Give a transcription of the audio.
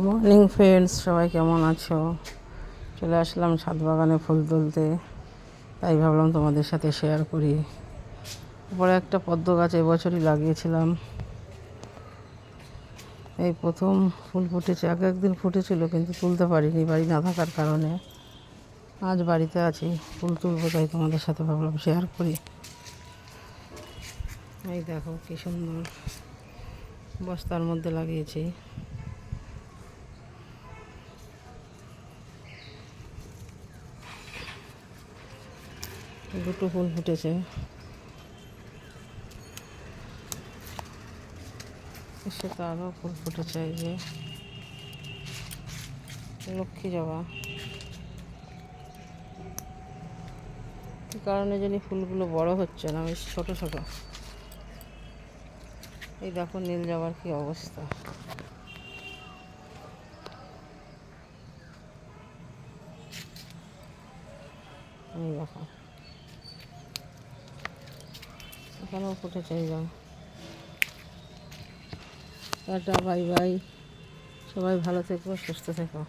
Morning friends, সবাই কেমন আছো? চলে আসলাম ছাদ বাগানে ফুল তুলতে, তাই ভাবলাম তোমাদের সাথে শেয়ার করি। উপরে একটা পদ্ম গাছ এবছরই লাগিয়েছিলাম, এই প্রথম ফুল ফুটেছে। আগে একদিন ফুটেছিল কিন্তু তুলতে পারিনি বাড়ি না থাকার কারণে। আজ বাড়িতে আছি, ফুল তুলবো, তাই তোমাদের সাথে ভাবলাম শেয়ার করি। এই দেখো কি সুন্দর, বস্তার মধ্যে লাগিয়েছি। দুটো ফুল ফুটেছে, সেটা আরও ফুল ফুটেছে। এই যে লক্ষ্মী জবা, কী কারণে জানি ফুলগুলো বড় হচ্ছে না, বেশ ছোট ছোট। এই দেখো নীল জবার কি অবস্থা। এই দেখো এখানেও ফুটেছে। এই যাও, টাটা, বাই বাই, সবাই ভালো থেকো, সুস্থ থেকো।